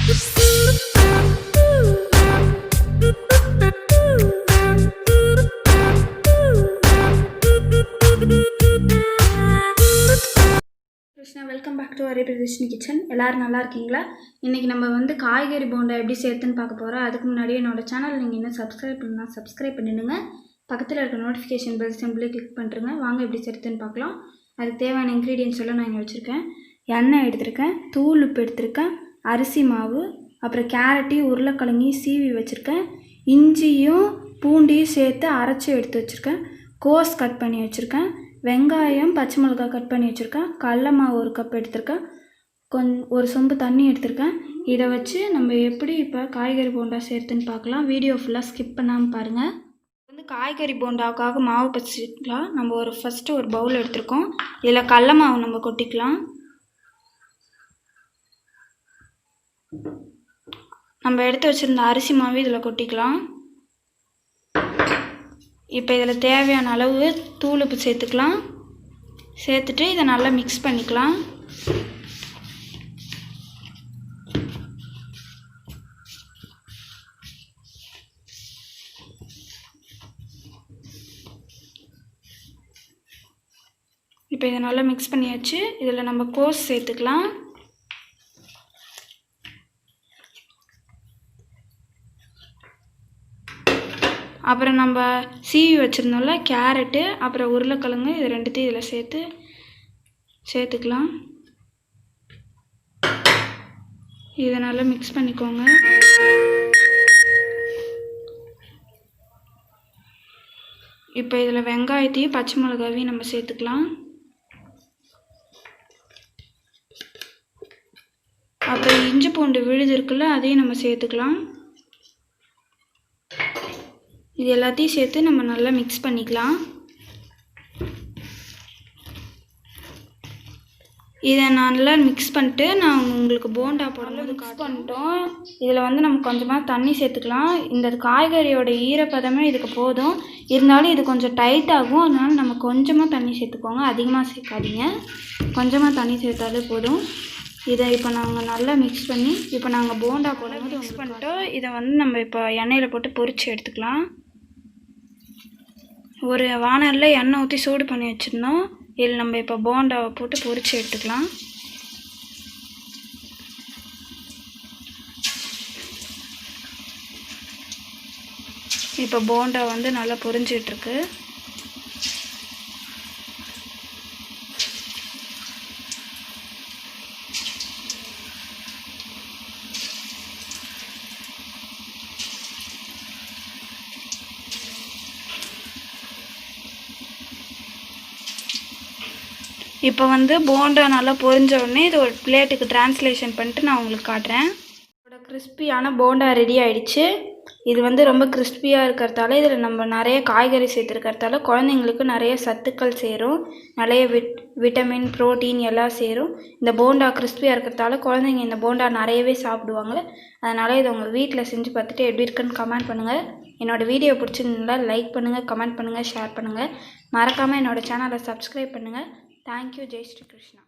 Welcome back to Haripradarshini kitchen. எல்லோரும் நல்லா இருக்கீங்களா? இன்றைக்கி நம்ம வந்து காய்கறி போண்டா எப்படி சேர்த்துன்னு பார்க்க போகிறோம். அதுக்கு முன்னாடி என்னோடய சேனல் நீங்கள் இன்னும் சப்ஸ்கிரைப் பண்ணால் சப்ஸ்கிரைப் பண்ணிடுங்க. பக்கத்தில் இருக்க நோட்டிஃபிகேஷன் பெல் சிம்பிளே கிளிக் பண்ணுறேங்க. வாங்க எப்படி சேர்த்துன்னு பார்க்கலாம். அதுக்கு தேவையான இன்க்ரீடியன்ஸ் எல்லாம் நான் இங்கே வச்சுருக்கேன். எண்ணெய் எடுத்திருக்கேன், தூள் உப்பு எடுத்திருக்கேன், அரிசி மாவு, அப்புறம் கேரட்டையும் உருளைக்கிழங்கையும் சீவி வச்சுருக்கேன், இஞ்சியும் பூண்டையும் சேர்த்து அரைச்சி எடுத்து வச்சுருக்கேன், கோஸ் கட் பண்ணி வச்சுருக்கேன், வெங்காயம் பச்சை மிளகாய் கட் பண்ணி வச்சுருக்கேன், கடல மாவு 1 கப் எடுத்திருக்கேன், ஒரு சொம்பு தண்ணி எடுத்திருக்கேன். இதை வச்சு நம்ம எப்படி இப்போ காய்கறி போண்டா சேர்த்துன்னு பார்க்கலாம். வீடியோ ஃபுல்லாக ஸ்கிப் பண்ணாமல் பாருங்கள். வந்து காய்கறி போண்டாவுக்காக மாவு பச்சிக்கலாம். நம்ம ஃபஸ்ட்டு ஒரு பவுல் எடுத்திருக்கோம். இதில் கடல மாவு நம்ம கொட்டிக்கலாம். நம்ம எடுத்து வச்சுருந்த அரிசி மாவு இதில் கொட்டிக்கலாம். இப்போ இதில் தேவையான அளவு தூள் உப்பு சேர்த்துக்கலாம். சேர்த்துட்டு இதை நல்லா மிக்ஸ் பண்ணிக்கலாம். இப்போ இதை நல்லா மிக்ஸ் பண்ணியாச்சு. இதில் நம்ம கோஸ் சேர்த்துக்கலாம். அப்புறம் நம்ம சீவி வச்சுருந்தோம்ல கேரட்டு, அப்புறம் உருளைக்கிழங்கு, இது ரெண்டுத்தையும் இதில் சேர்த்துக்கலாம். இதை நல்லா மிக்ஸ் பண்ணிக்கோங்க. இப்போ இதில் வெங்காயத்தையும் பச்சை மிளகாவையும் நம்ம சேர்த்துக்கலாம். அப்புறம் இஞ்சி பூண்டு விழுது இருக்குல்ல, அதையும் நம்ம சேர்த்துக்கலாம். இது எல்லாத்தையும் சேர்த்து நம்ம நல்லா மிக்ஸ் பண்ணிக்கலாம். இதை நல்லா மிக்ஸ் பண்ணிட்டு நான் உங்களுக்கு போண்டா போடும்போது மிக்ஸ் பண்ணிட்டோம். இதில் வந்து நம்ம கொஞ்சமாக தண்ணி சேர்த்துக்கலாம். இந்த காய்கறியோட ஈரப்பதமே இதுக்கு போதும். இருந்தாலும் இது கொஞ்சம் டைட் ஆகும். அதனால நம்ம கொஞ்சமாக தண்ணி சேர்த்துக்கோங்க, அதிகமாக சேர்க்காதீங்க. கொஞ்சமாக தண்ணி சேர்த்தாலே போதும். இதை இப்போ நாங்கள் நல்லா மிக்ஸ் பண்ணி இப்போ நாங்கள் போண்டா போடும்போது மிக்ஸ் பண்ணிட்டோம். இதை வந்து நம்ம இப்போ எண்ணெயில் போட்டு பொரித்து எடுத்துக்கலாம். ஒரு வானலில் எண்ணெய் ஊற்றி சூடு பண்ணி வச்சுருந்தோம். இதில் நம்ம இப்போ போண்டாவை போட்டு பொரித்து எடுத்துக்கலாம். இப்போ போண்டா வந்து நல்லா பொரிஞ்சிட்ருக்கு. இப்போ வந்து போண்டா நல்லா பொரிஞ்ச உடனே இது ஒரு பிளேட்டுக்கு ட்ரான்ஸ்லேஷன் பண்ணிட்டு நான் உங்களுக்கு காட்டுறேன். இதோட கிறிஸ்பியான போண்டா ரெடி ஆகிடுச்சு. இது வந்து ரொம்ப கிறிஸ்பியாக இருக்கிறதால இதில் நம்ம நிறைய காய்கறி சேர்த்துருக்கிறதால குழந்தைங்களுக்கு நிறைய சத்துக்கள் சேரும், நிறைய விட்டமின் ப்ரோட்டீன் எல்லாம் சேரும். இந்த போண்டா கிறிஸ்பியாக இருக்கிறதால குழந்தைங்க இந்த போண்டா நிறையவே சாப்பிடுவாங்க. அதனால் இதை உங்கள் வீட்டில் செஞ்சு பார்த்துட்டு எப்படி இருக்குன்னு கமெண்ட் பண்ணுங்கள். என்னோடய வீடியோ பிடிச்சிருந்தா லைக் பண்ணுங்கள், கமெண்ட் பண்ணுங்கள், ஷேர் பண்ணுங்கள். மறக்காமல் என்னோடய சேனலை சப்ஸ்கிரைப் பண்ணுங்கள். Thank you. Jai Shri Krishna.